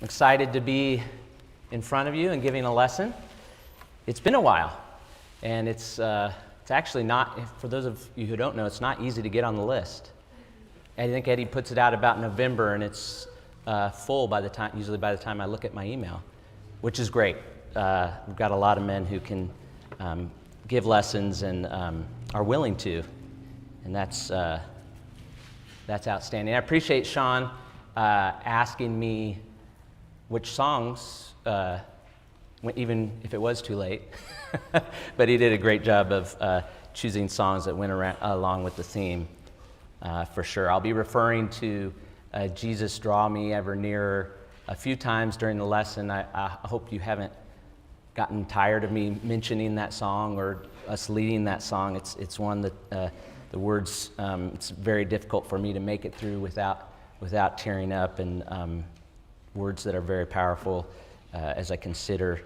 excited to be in front of you and giving a lesson. It's been a while, and it's actually not, for those of you who don't know, it's not easy to get on the list. I think Eddie puts it out about November, and it's full usually by the time I look at my email, which is great. We've got a lot of men who can give lessons and are willing to, and that's outstanding. I appreciate Sean asking me which songs, even if it was too late, but he did a great job of choosing songs that went along with the theme, for sure. I'll be referring to Jesus Draw Me Ever Nearer a few times during the lesson. I hope you haven't gotten tired of me mentioning that song or us leading that song. It's one that the words, it's very difficult for me to make it through without tearing up, and words that are very powerful as I consider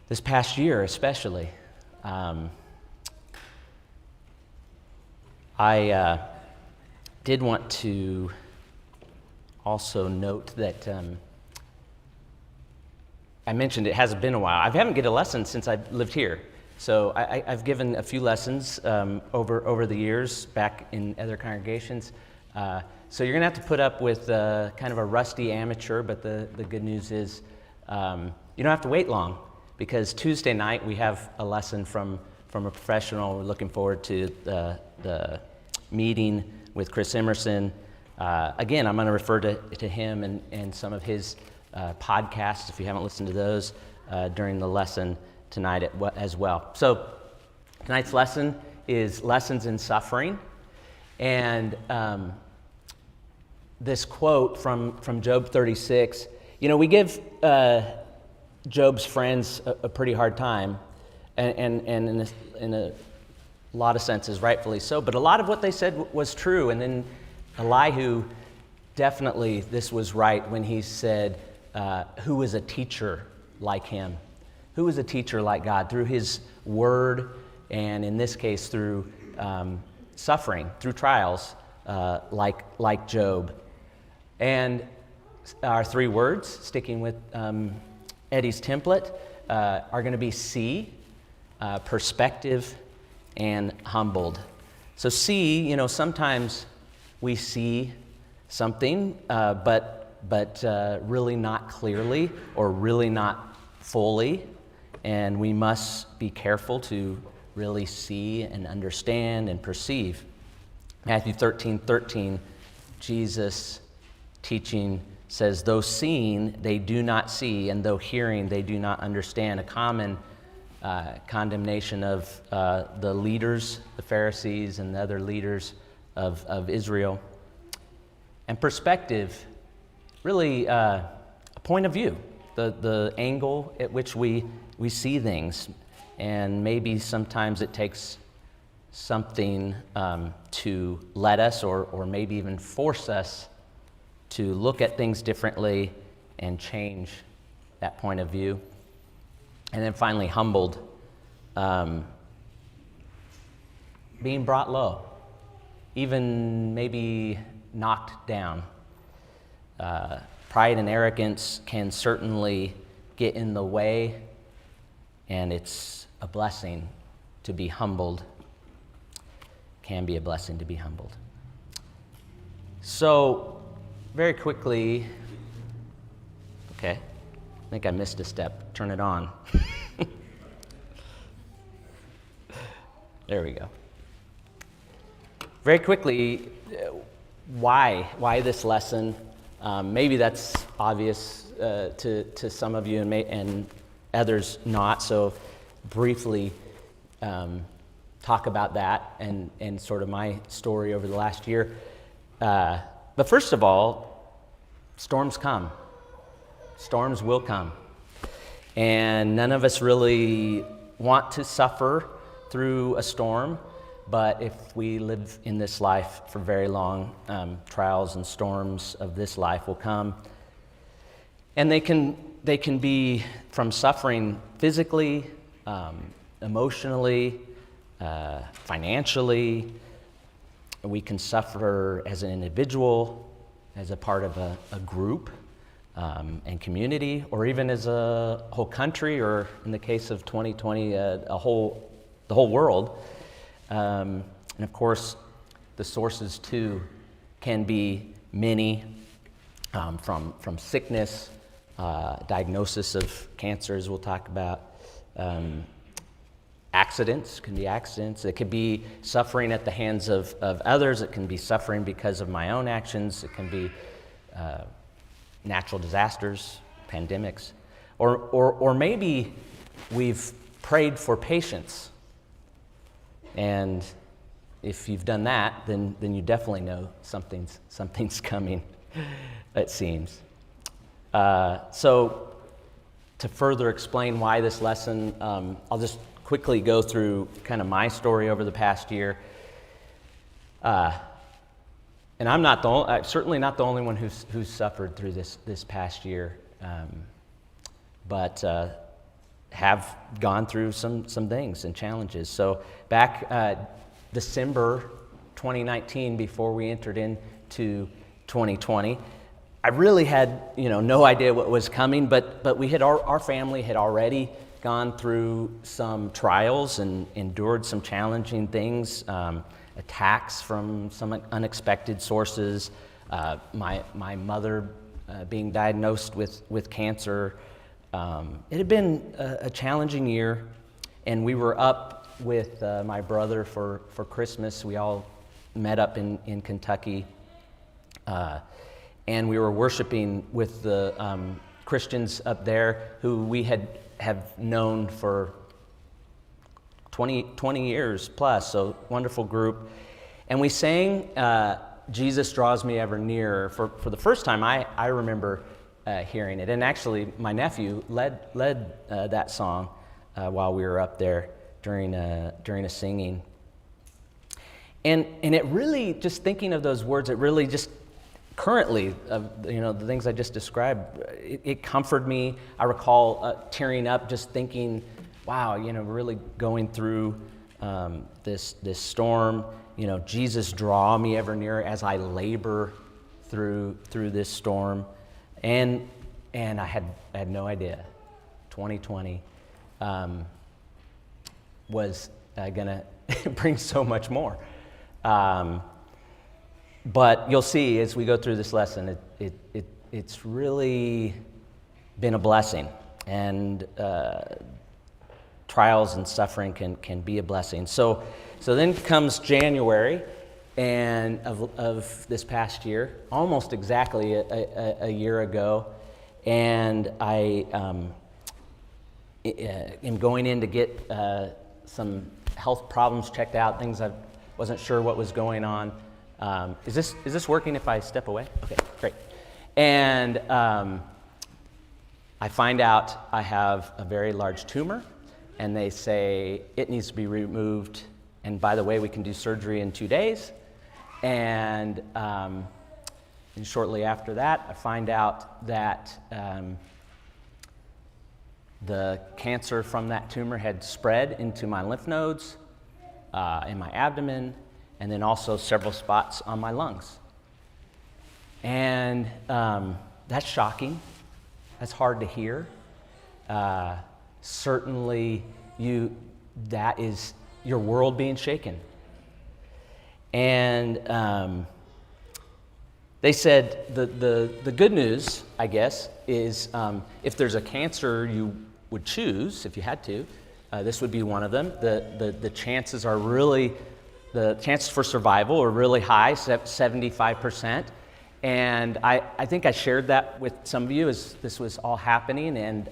this past year especially. I did want to also note that I mentioned it hasn't been a while. I haven't given a lesson since I've lived here. So I've given a few lessons over the years back in other congregations. So you're going to have to put up with kind of a rusty amateur, but the good news is you don't have to wait long, because Tuesday night we have a lesson from a professional. We're looking forward to the meeting with Chris Emerson. Again, I'm going to refer to him and some of his podcasts, if you haven't listened to those, during the lesson tonight as well. So tonight's lesson is Lessons in Suffering. And this quote from Job 36, we give Job's friends a pretty hard time, and in a lot of senses, rightfully so, but a lot of what they said was true. And then Elihu, definitely this was right when he said, who is a teacher like him? Who is a teacher like God? Through his word, and in this case through suffering, through trials, like Job. And our three words, sticking with Eddie's template, are going to be see, perspective, and humbled. So see, sometimes we see something, but really not clearly or really not fully, and we must be careful to really see and understand and perceive. Matthew 13:13, Jesus teaching says, though seeing, they do not see, and though hearing, they do not understand. A common condemnation of the leaders, the Pharisees and the other leaders of Israel. And perspective, really a point of view, the angle at which we see things. And maybe sometimes it takes something to let us or maybe even force us to look at things differently and change that point of view. And then finally, humbled, being brought low, even maybe knocked down. Pride and arrogance can certainly get in the way, and it's a blessing to be humbled. Can be a blessing to be humbled. So, very quickly, okay, I think I missed a step. Turn it on. There we go. Very quickly, why this lesson? Maybe that's obvious to some of you and others not. So briefly talk about that and sort of my story over the last year. But first of all, storms come. Storms will come. And none of us really want to suffer through a storm, but if we live in this life for very long, trials and storms of this life will come. And they can be from suffering physically, emotionally, financially. We can suffer as an individual, as a part of a group. and community, or even as a whole country, or in the case of 2020, the whole world. And of course, the sources too can be many, from sickness, diagnosis of cancer, as we'll talk about. Accidents, can be accidents. It could be suffering at the hands of others. It can be suffering because of my own actions. It can be natural disasters, pandemics. Or maybe we've prayed for patience. And if you've done that, then you definitely know something's coming, it seems. So to further explain why this lesson, I'll just quickly go through kind of my story over the past year. And I'm certainly not the only one who's suffered through this past year, but have gone through some things and challenges. So back December 2019, before we entered into 2020, I really had no idea what was coming, but we had our family had already gone through some trials and endured some challenging things, attacks from some unexpected sources, my mother being diagnosed with cancer. It had been a challenging year, and we were up with my brother for Christmas. We all met up in Kentucky, and we were worshiping with the Christians up there who we have known for 20 years plus, so wonderful group. And we sang Jesus Draws Me Ever Nearer. For the first time, I remember hearing it. And actually, my nephew led that song while we were up there during a singing. And it really, just thinking of those words, it really just currently, the things I just described, it comforted me. I recall tearing up just thinking, wow, we're really going through this storm. Jesus, draw me ever nearer as I labor through this storm. And I had no idea 2020 was gonna bring so much more. But you'll see as we go through this lesson, it's really been a blessing, and trials and suffering can be a blessing. So then comes January and of this past year, almost exactly a year ago, and I am going in to get some health problems checked out, things I wasn't sure what was going on. Is this working if I step away? Okay, great. And I find out I have a very large tumor, and they say it needs to be removed. And by the way, we can do surgery in 2 days. And shortly after that, I find out that the cancer from that tumor had spread into my lymph nodes, in my abdomen, and then also several spots on my lungs. And that's shocking. That's hard to hear. Certainly, that is your world being shaken. And they said the good news, I guess, is if there's a cancer you would choose, if you had to, this would be one of them. The chances are really, the chances for survival are really high, 75%. And I think I shared that with some of you as this was all happening, and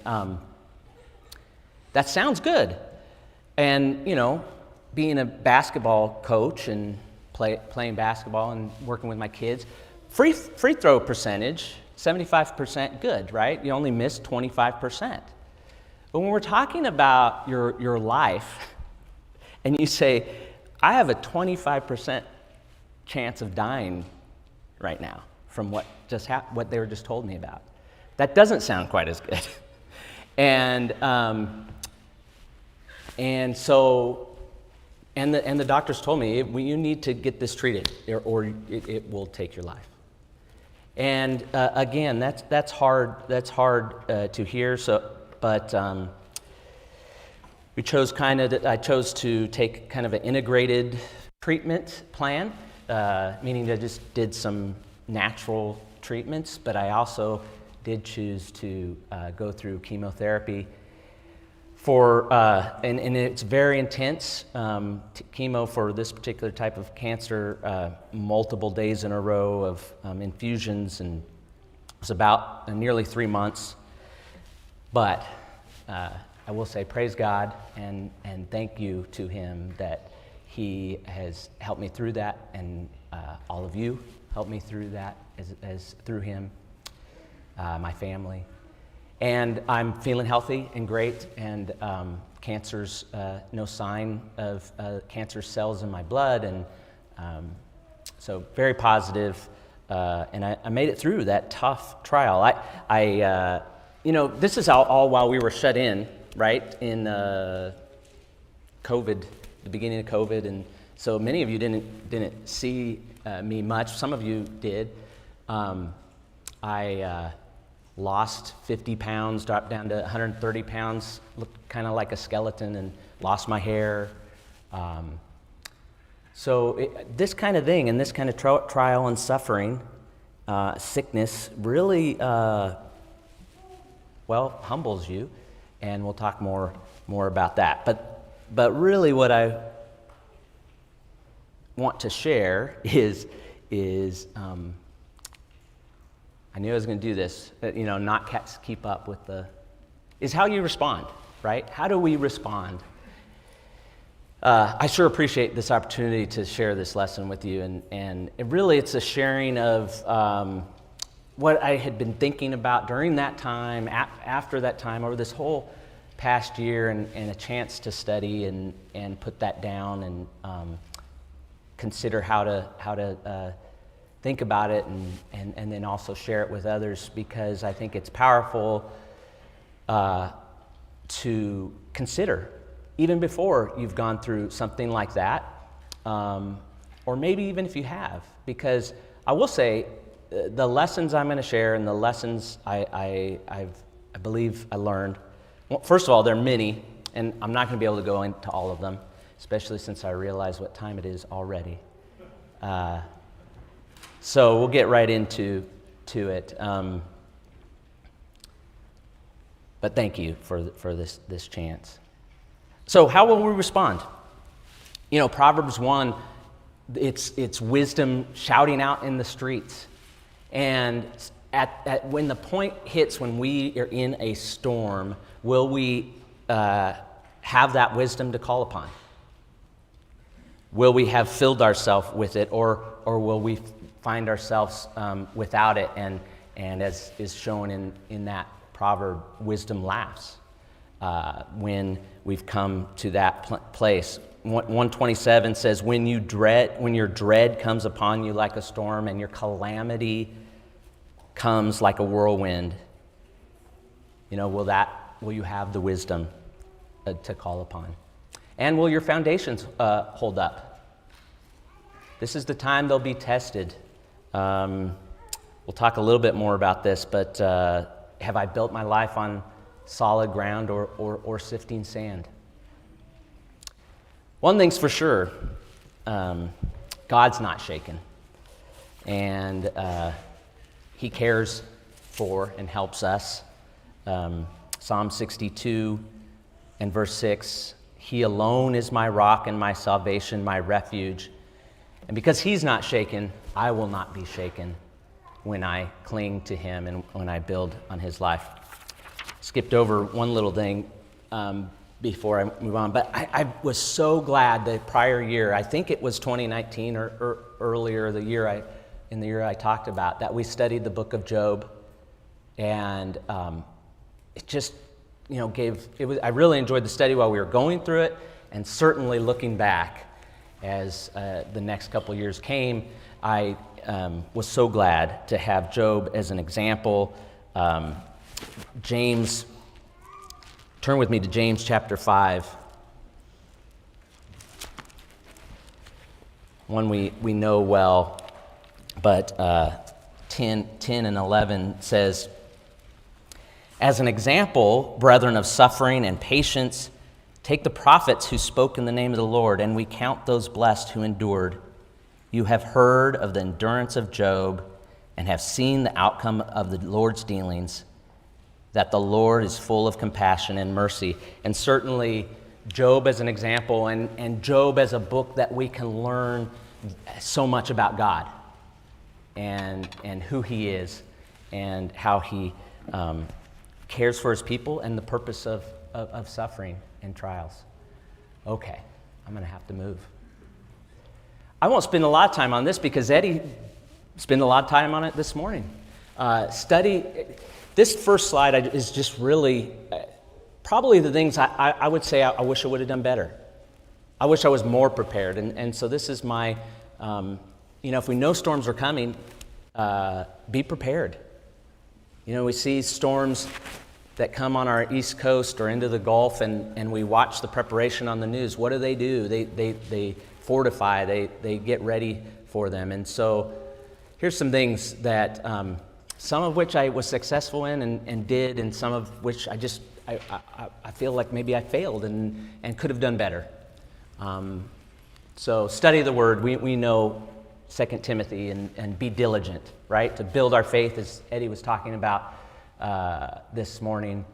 that sounds good. And, being a basketball coach and playing basketball and working with my kids, free throw percentage, 75% good, right? You only miss 25%. But when we're talking about your life, and you say, I have a 25% chance of dying right now from what they were just told me about. That doesn't sound quite as good. And the doctors told me, you need to get this treated, or it will take your life. And again, that's hard. That's hard to hear. But I chose to take kind of an integrated treatment plan, meaning I just did some natural treatments, but I also did choose to go through chemotherapy and it's very intense. Chemo for this particular type of cancer, multiple days in a row of infusions, and it was about nearly 3 months. But I will say praise God and thank you to him that he has helped me through that, and all of you helped me through that as through him, my family. And I'm feeling healthy and great, and cancer's no sign of cancer cells in my blood, and so very positive. And I made it through that tough trial. This is all while we were shut in, right, in COVID, the beginning of COVID, and so many of you didn't see me much. Some of you did. I lost 50 pounds, dropped down to 130 pounds, looked kind of like a skeleton, and lost my hair. This kind of thing and this kind of trial and suffering, sickness, really, humbles you, and we'll talk more about that. But really what I want to share is I knew I was going to do this, but, not keep up with is how you respond, right? How do we respond? I sure appreciate this opportunity to share this lesson with you, and it's a sharing of what I had been thinking about during that time, after that time, over this whole past year, and a chance to study and put that down and consider how to think about it and then also share it with others, because I think it's powerful to consider even before you've gone through something like that, or maybe even if you have, because I will say the lessons I'm going to share and the lessons I believe I learned, well, first of all, there are many, and I'm not going to be able to go into all of them, especially since I realize what time it is already. So we'll get right into it. But thank you for this chance. So how will we respond? Proverbs 1, it's wisdom shouting out in the streets. And when the point hits when we are in a storm, will we have that wisdom to call upon? Will we have filled ourselves with it, or will we find ourselves without it? And as is shown in that proverb, wisdom laughs when we've come to that place. 127 says, when your dread comes upon you like a storm, and your calamity comes like a whirlwind, will you have the wisdom to call upon? And will your foundations hold up? This is the time they'll be tested. We'll talk a little bit more about this, but have I built my life on solid ground or sifting sand? One thing's for sure, God's not shaken, and he cares for and helps us. Psalm 62 and verse 6, he alone is my rock and my salvation, my refuge. And because he's not shaken, I will not be shaken when I cling to him and when I build on his life. Skipped over one little thing before I move on, but I was so glad the prior year, I think it was 2019 or earlier in the year I talked about, that we studied the book of Job, and it just I really enjoyed the study while we were going through it, and certainly looking back as the next couple years came, I was so glad to have Job as an example. James, turn with me to James chapter 5. One we know well, but 10 and 11 says, "As an example, brethren, of suffering and patience, take the prophets who spoke in the name of the Lord, and we count those blessed who endured. You have heard of the endurance of Job and have seen the outcome of the Lord's dealings, that the Lord is full of compassion and mercy." And certainly Job as an example, and Job as a book that we can learn so much about God and who he is and how he cares for his people and the purpose of suffering and trials. Okay, I'm going to have to move. I won't spend a lot of time on this because Eddie spent a lot of time on it this morning. This first slide is just really probably the things I would say I wish I would have done better. I wish I was more prepared. And so this is my, if we know storms are coming, be prepared. We see storms that come on our East Coast or into the Gulf, and we watch the preparation on the news. What do? They fortify, they get ready for them. And so here's some things that, some of which I was successful in and did, and some of which I feel like maybe I failed and could have done better. So study the Word. We know 2 Timothy and be diligent, right? To build our faith, as Eddie was talking about this morning.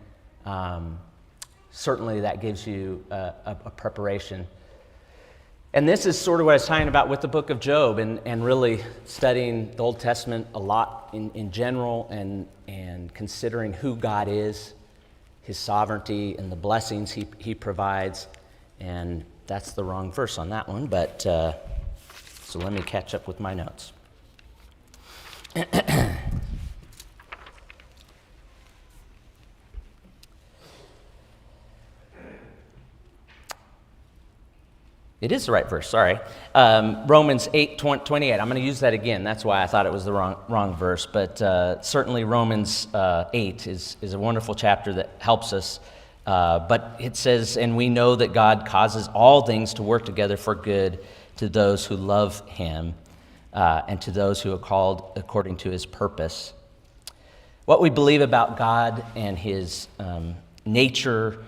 Certainly that gives you a preparation. And this is sort of what I was talking about with the book of Job and really studying the Old Testament a lot in general and considering who God is, his sovereignty, and the blessings he provides. And that's the wrong verse on that one, but so let me catch up with my notes. It is the right verse, sorry. Romans 8:28. I'm going to use that again. That's why I thought it was the wrong verse. But certainly Romans 8 is a wonderful chapter that helps us. But it says, "And we know that God causes all things to work together for good to those who love him and to those who are called according to his purpose." What we believe about God and his nature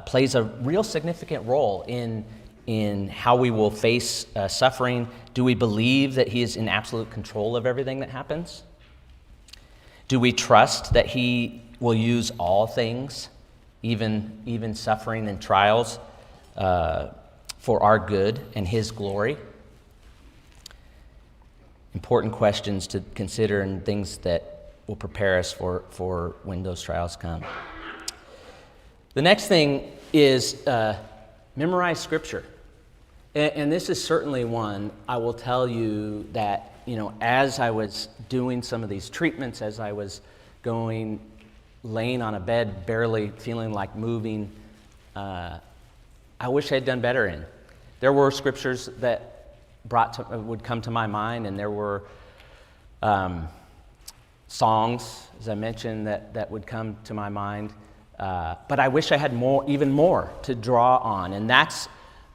plays a real significant role in how we will face suffering. Do we believe that he is in absolute control of everything that happens? Do we trust that he will use all things, even suffering and trials, for our good and his glory? Important questions to consider and things that will prepare us for when those trials come. The next thing is memorize Scripture. And this is certainly one I will tell you that, as I was doing some of these treatments, as I was laying on a bed, barely feeling like moving, I wish I had done better in. There were scriptures that would come to my mind, and there were songs, as I mentioned, that would come to my mind. But I wish I had even more to draw on, and that's,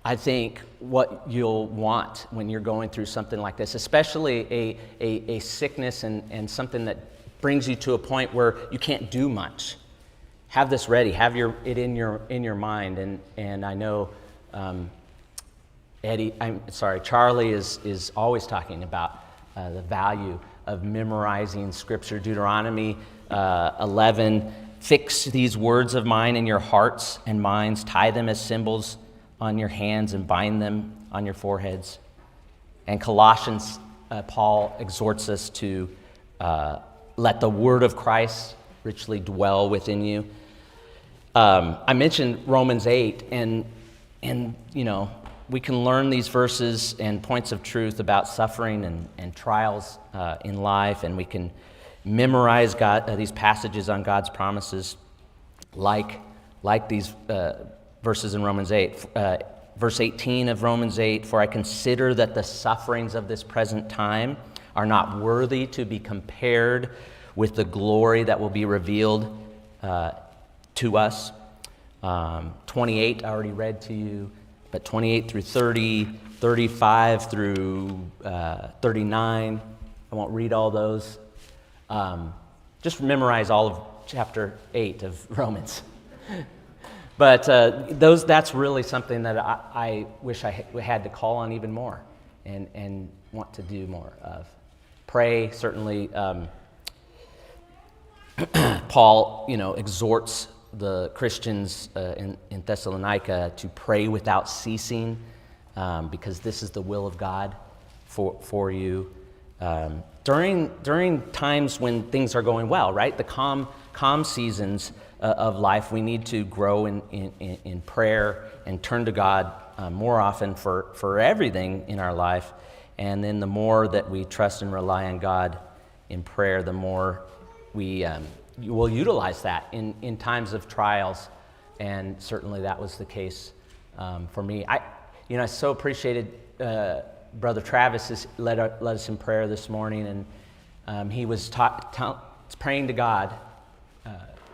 I think, what you'll want when you're going through something like this, especially a sickness and something that brings you to a point where you can't do much. Have this ready. Have it in your mind. And I know Charlie is always talking about the value of memorizing Scripture. Deuteronomy 11. "Fix these words of mine in your hearts and minds. Tie them as symbols on your hands and bind them on your foreheads." And Colossians, Paul exhorts us to let the word of Christ richly dwell within you. I mentioned Romans 8, and we can learn these verses and points of truth about suffering and trials in life, and we can memorize these passages on God's promises like these verses in Romans 8. Verse 18 of Romans 8, "For I consider that the sufferings of this present time are not worthy to be compared with the glory that will be revealed to us." 28 I already read to you, but 28 through 30, 35 through 39, I won't read all those. Just memorize all of chapter 8 of Romans. But that's really something that I wish I had to call on even more and want to do more of. Pray, certainly. Paul, exhorts the Christians in Thessalonica to pray without ceasing, because this is the will of God for you. During times when things are going well, right? The calm seasons of life, we need to grow in prayer and turn to God more often for everything in our life. And then the more that we trust and rely on God in prayer, the more we will utilize that in times of trials. And certainly that was the case for me. I so appreciated Brother Travis has led us in prayer this morning, and he was praying to God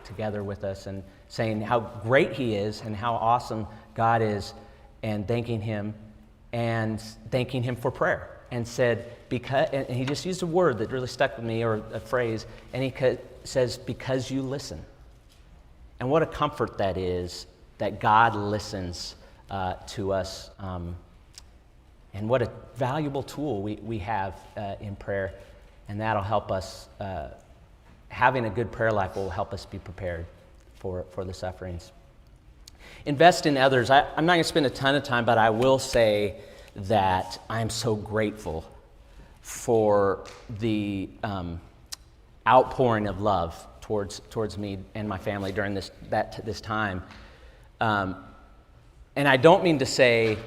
together with us and saying how great he is and how awesome God is, and thanking him for prayer, and said, and he just used a word that really stuck with me, or a phrase, and he says, because you listen. And what a comfort that is, that God listens to us, and what a valuable tool we have in prayer, and that'll help us. Having a good prayer life will help us be prepared for the sufferings. Invest in others. I'm not going to spend a ton of time, but I will say that I'm so grateful for the outpouring of love towards me and my family during this time. And I don't mean to say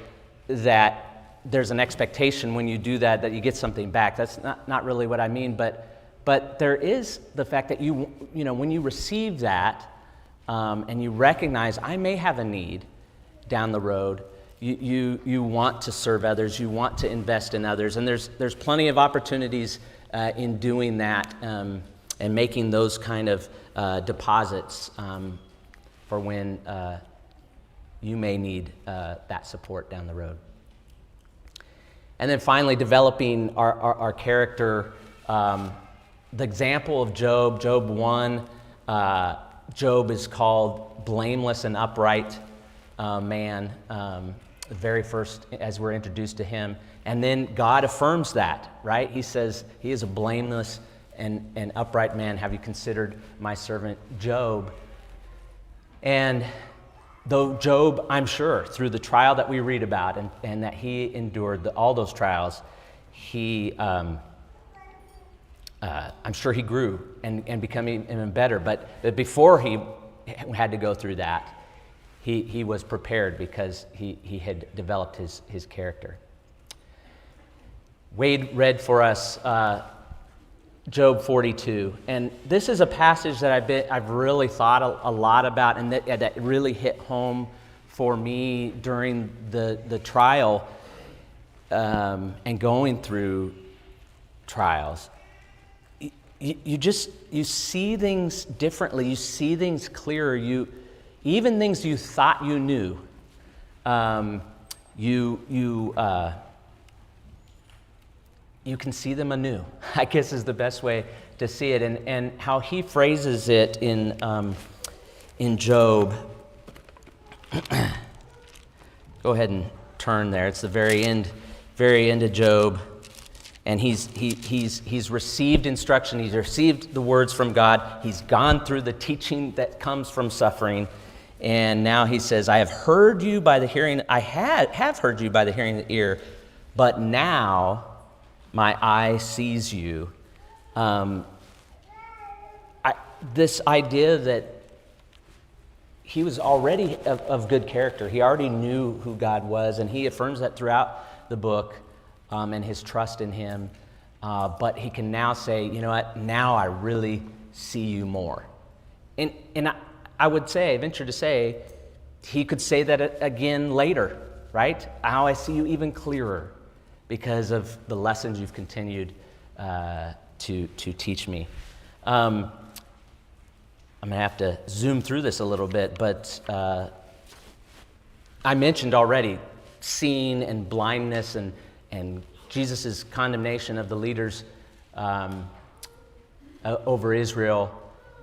that there's an expectation when you do that you get something back. That's not really what I mean, but there is the fact that when you receive that and you recognize I may have a need down the road, you want to serve others, you want to invest in others, and there's plenty of opportunities in doing that and making those kind of deposits for when you may need that support down the road. And then finally, developing our character. The example of Job 1, Job is called blameless and upright man, the very first as we're introduced to him. And then God affirms that, right? He says, he is a blameless and upright man. Have you considered my servant Job? And though Job, I'm sure, through the trial that we read about and that he endured, all those trials, I'm sure he grew and became even better. But before he had to go through that, he was prepared because he had developed his character. Wade read for us Job 42, and this is a passage that I've really thought a lot about, and that really hit home for me during the trial and going through trials. You see things differently. You see things clearer. Even things you thought you knew, you can see them anew, I guess is the best way to see it. And how he phrases it in Job. Go ahead and turn there. It's the very end of Job. And he's received instruction. He's received the words from God. He's gone through the teaching that comes from suffering. And now he says, I have heard you by the hearing. I have heard you by the hearing of the ear, but now my eye sees you. This idea that he was already of good character. He already knew who God was, and he affirms that throughout the book. And his trust in him, but he can now say, you know what, now I really see you more. And I would venture to say, he could say that again later, right? Now I see you even clearer because of the lessons you've continued to teach me. I'm going to have to zoom through this a little bit, but I mentioned already seeing and blindness and Jesus' condemnation of the leaders over Israel.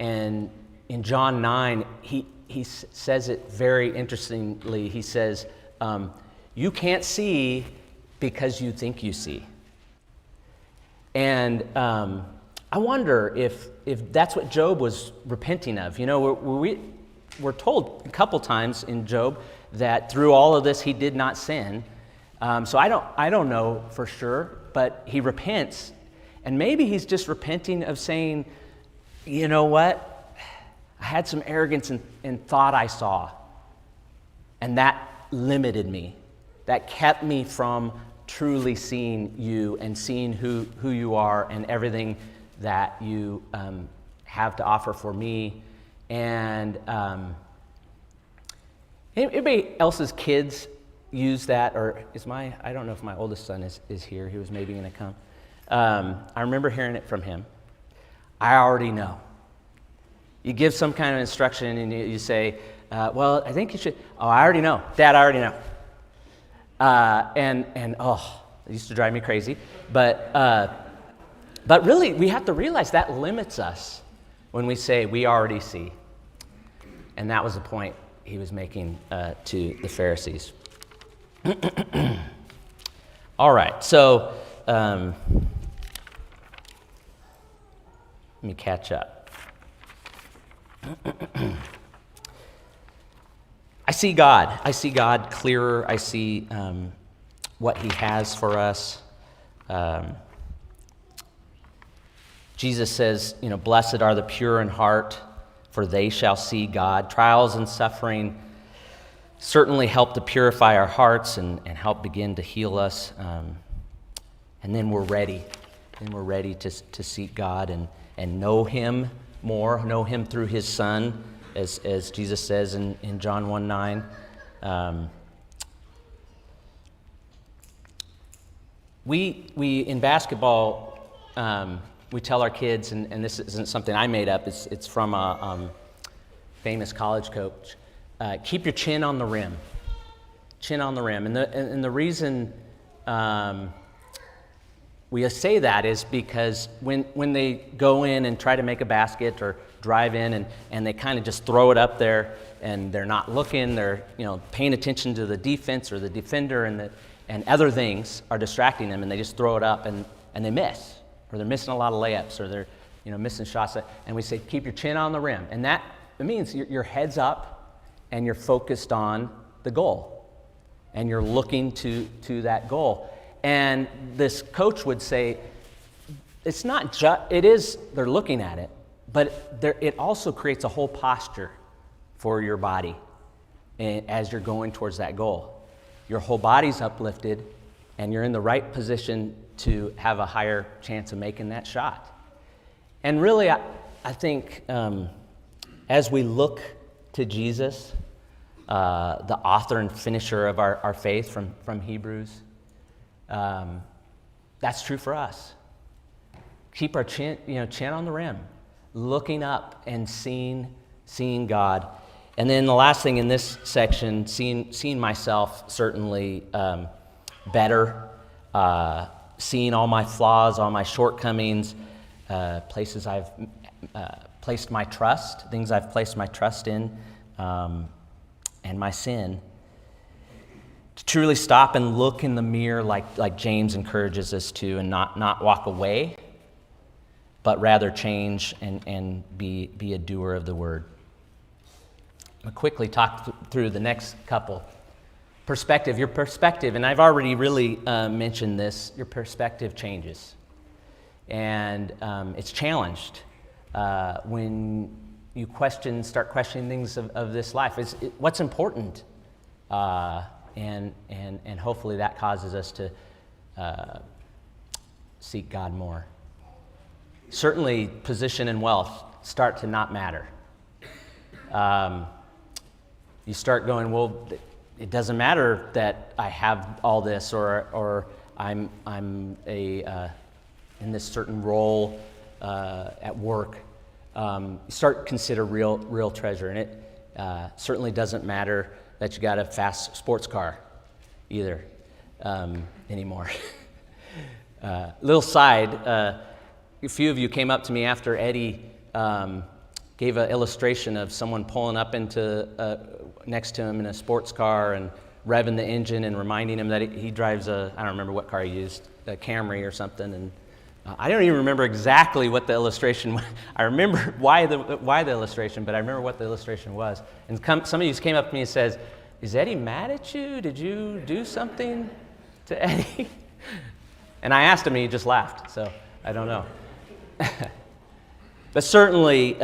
And in John 9, he says it very interestingly. He says, you can't see because you think you see. And I wonder if that's what Job was repenting of. You know, we're told a couple times in Job that through all of this he did not sin. So I don't know for sure, but he repents. And maybe he's just repenting of saying, you know what? I had some arrogance and thought I saw. And that limited me. That kept me from truly seeing you and seeing who you are and everything that you have to offer for me. And anybody else's kids use that? Or I don't know if my oldest son is here. He was maybe going to come. I remember hearing it from him. I already know. You give some kind of instruction and you say, well, I think you should. Oh, I already know. Dad, I already know. And it used to drive me crazy. But really, we have to realize that limits us when we say we already see. And that was the point he was making to the Pharisees. All right, so let me catch up. I see God. I see God clearer. I see what he has for us. Jesus says, blessed are the pure in heart, for they shall see God. Trials and suffering certainly help to purify our hearts and help begin to heal us. And then we're ready. Then we're ready to seek God and know him more, know him through his Son, as Jesus says in John 1:9. We in basketball, we tell our kids, and this isn't something I made up, it's from a famous college coach, keep your chin on the rim. Chin on the rim. And the reason we say that is because when they go in and try to make a basket or drive in and they kind of just throw it up there and they're not looking, they're paying attention to the defense or the defender and other things are distracting them, and they just throw it up and they miss, or they're missing a lot of layups, or they're missing shots. And we say keep your chin on the rim, and that it means your head's up and you're focused on the goal and you're looking to that goal. And this coach would say, it's not just, it is, they're looking at it, but it also creates a whole posture for your body as you're going towards that goal. Your whole body's uplifted, and you're in the right position to have a higher chance of making that shot. And really, I think as we look to Jesus, the author and finisher of our faith from Hebrews, that's true for us. Keep our chin on the rim, looking up and seeing God. And then the last thing in this section, seeing myself certainly better, seeing all my flaws, all my shortcomings, places I've placed my trust, things I've placed my trust in, and my sin. To truly stop and look in the mirror like James encourages us to, and not walk away, but rather change and be a doer of the word. I'll quickly talk through the next couple. Perspective, your perspective, and I've already really mentioned this, your perspective changes. And it's challenged when you start questioning things of this life. What's important? And hopefully that causes us to seek God more. Certainly, position and wealth start to not matter. You start going, well, it doesn't matter that I have all this, or I'm in this certain role at work. You start to consider real treasure, and it certainly doesn't matter that you got a fast sports car either anymore. Little side, a few of you came up to me after Eddie gave an illustration of someone pulling up into next to him in a sports car and revving the engine and reminding him that he drives I don't remember what car he used, a Camry or something. And I don't even remember exactly what the illustration was. I remember why the illustration, but I remember what the illustration was. And some of you came up to me and says, "Is Eddie mad at you? Did you do something to Eddie?" And I asked him, and he just laughed. So I don't know. But certainly,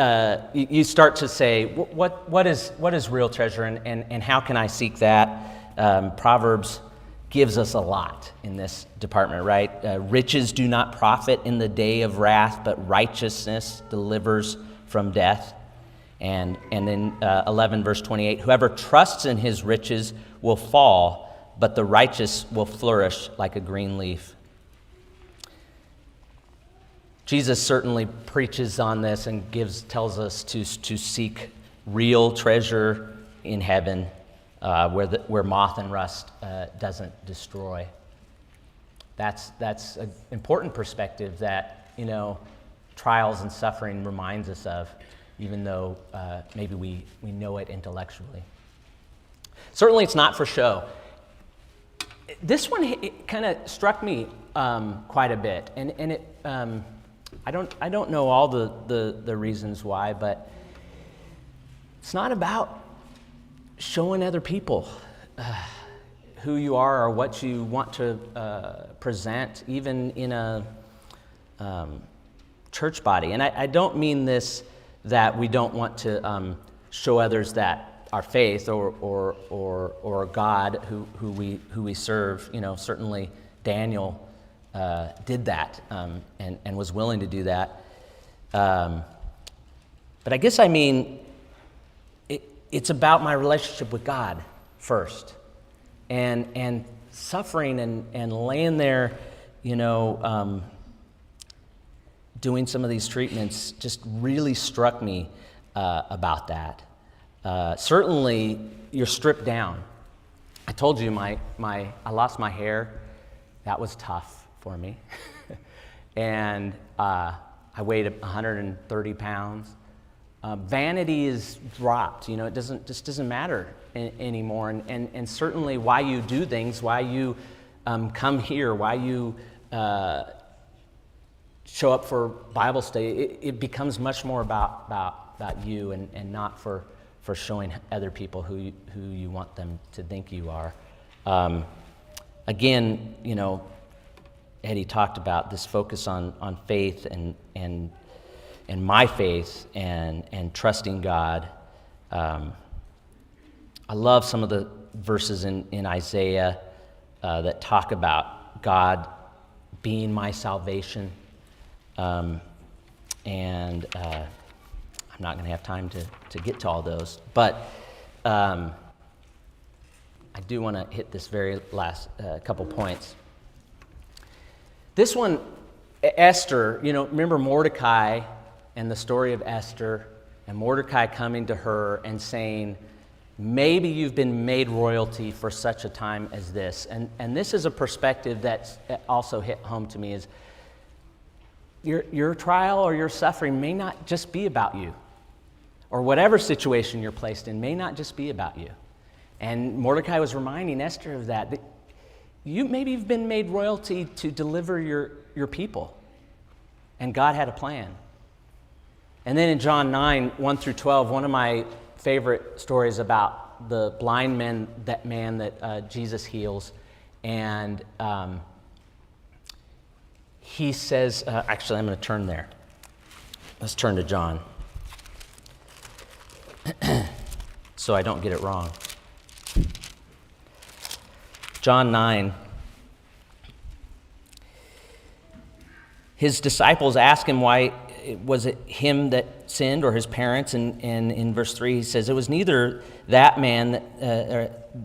you start to say, what is real treasure, and how can I seek that? Proverbs gives us a lot in this department, right? Riches do not profit in the day of wrath, but righteousness delivers from death. And in 11, verse 28, whoever trusts in his riches will fall, but the righteous will flourish like a green leaf. Jesus certainly preaches on this and tells us to seek real treasure in heaven, where moth and rust doesn't destroy. That's an important perspective that trials and suffering reminds us of, even though maybe we know it intellectually. Certainly, it's not for show. This one kind of struck me quite a bit, and it. I don't know all the reasons why, but it's not about showing other people who you are or what you want to present, even in a church body. And I don't mean this that we don't want to show others that our faith or God who we serve. Certainly Daniel did that and was willing to do that. But I guess I mean it's about my relationship with God first, and suffering and laying there, doing some of these treatments just really struck me about that. Certainly, you're stripped down. I told you I lost my hair. That was tough for me. And I weighed 130 pounds. Vanity is dropped. It doesn't matter anymore. And certainly why you do things, why you come here, why you show up for Bible study, it becomes much more about you and not for showing other people who you want them to think you are. Again, Eddie talked about this focus on faith and my faith and trusting God. I love some of the verses in Isaiah that talk about God being my salvation. And I'm not going to have time to get to all those, but I do want to hit this very last couple points. This one, Esther, remember Mordecai and the story of Esther, and Mordecai coming to her and saying, maybe you've been made royalty for such a time as this. And this is a perspective that's also hit home to me, is your trial or your suffering may not just be about you, or whatever situation you're placed in may not just be about you. And Mordecai was reminding Esther of that maybe you've been made royalty to deliver your people, and God had a plan. And then in John 9, 1 through 12, one of my favorite stories about the blind man that Jesus heals, and he says, actually I'm going to turn there. Let's turn to John so I don't get it wrong. John 9. His disciples ask him why was it him that sinned or his parents, and in verse 3 he says, it was neither that man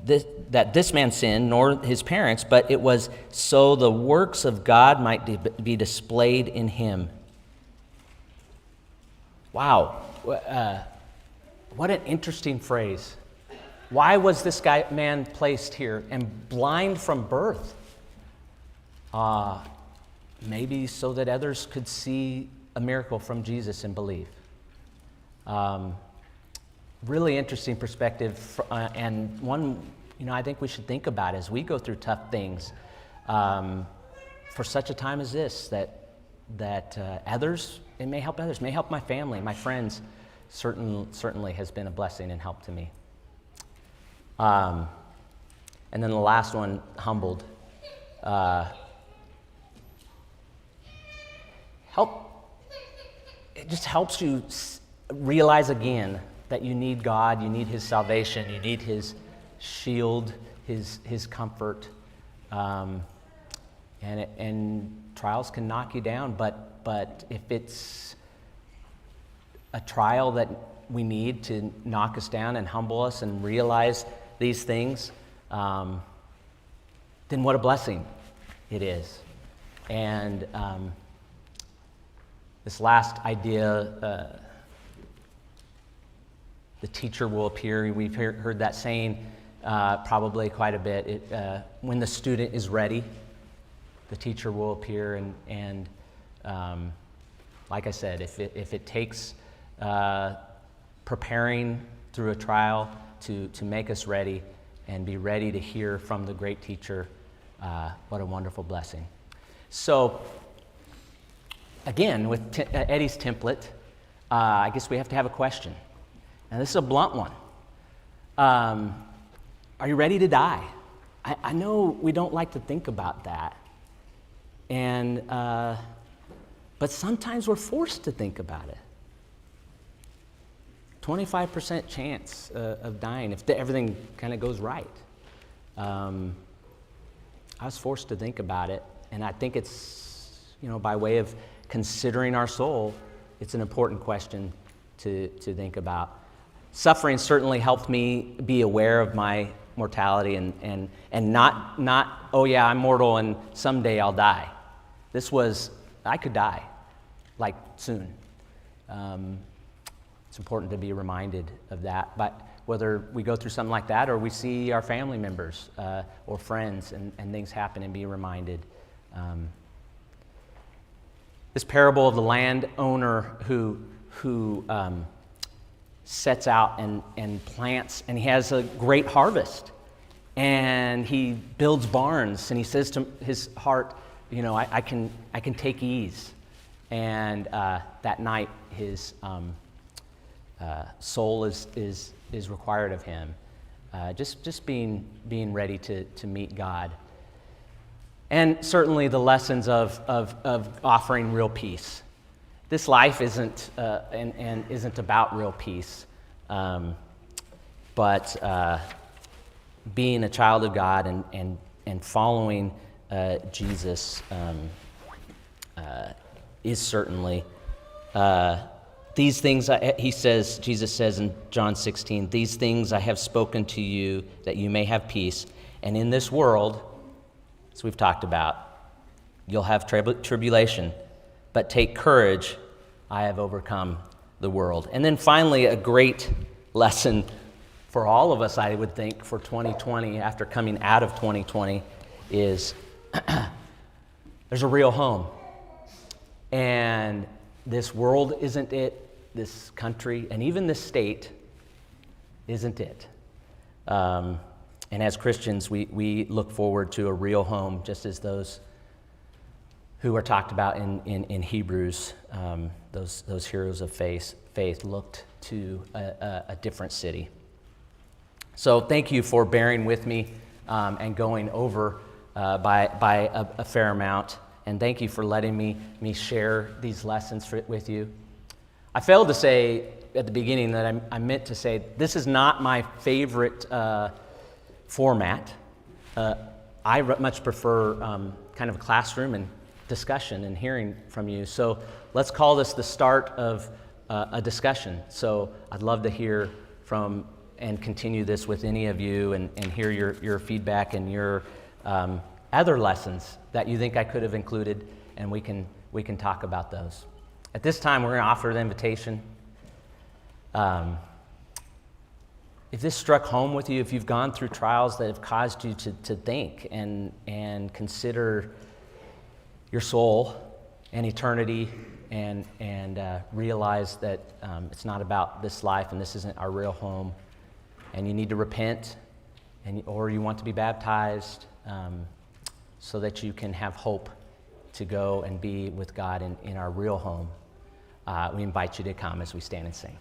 that this man sinned nor his parents, but it was so the works of God might be displayed in him. Wow, what an interesting phrase. Why was this man placed here and blind from birth? maybe so that others could see a miracle from Jesus and believe. Really interesting perspective, and one I think we should think about as we go through tough things for such a time as this, that others, it may help others, may help my family, my friends, certainly has been a blessing and help to me. And then the last one, humbled. It just helps you realize again that you need God, you need His salvation, you need His shield, His comfort, and trials can knock you down. But if it's a trial that we need to knock us down and humble us and realize these things, then what a blessing it is. And this last idea, the teacher will appear. We've heard that saying probably quite a bit. When the student is ready, the teacher will appear. And like I said, if it takes preparing through a trial to make us ready and be ready to hear from the great teacher, what a wonderful blessing. So, again, with Eddie's template, I guess we have to have a question. And this is a blunt one. Are you ready to die? I know we don't like to think about that. And but sometimes we're forced to think about it. 25% chance of dying if everything kind of goes right. I was forced to think about it, and I think it's, by way of considering our soul, it's an important question to think about. Suffering certainly helped me be aware of my mortality and not oh yeah, I'm mortal and someday I'll die. This was, I could die, like soon. It's important to be reminded of that. But whether we go through something like that or we see our family members or friends and things happen, and be reminded. This parable of the landowner who sets out and plants, and he has a great harvest, and he builds barns, and he says to his heart, I can take ease. And that night his soul is required of him. Just being ready to meet God. And certainly the lessons of offering real peace. This life isn't and isn't about real peace, but being a child of God and following Jesus is certainly these things. Jesus says in John 16, "These things I have spoken to you, that you may have peace. And in this world," as we've talked about, "you'll have tribulation. But take courage, I have overcome the world." And then finally, a great lesson for all of us, I would think, for 2020, after coming out of 2020, is there's a real home. And this world isn't it, this country, and even this state isn't it. And as Christians, we look forward to a real home, just as those who are talked about in Hebrews, those heroes of faith looked to a different city. So thank you for bearing with me and going over by a fair amount, and thank you for letting me share these lessons with you. I failed to say at the beginning that I meant to say this is not my favorite format. I much prefer kind of a classroom and discussion and hearing from you. So let's call this the start of a discussion. So I'd love to hear from and continue this with any of you and hear your feedback and your other lessons that you think I could have included, and we can talk about those. At this time, we're going to offer the invitation. If this struck home with you, if you've gone through trials that have caused you to think and consider your soul and eternity, and realize that it's not about this life and this isn't our real home, and you need to repent, or you want to be baptized so that you can have hope to go and be with God in our real home, we invite you to come as we stand and sing.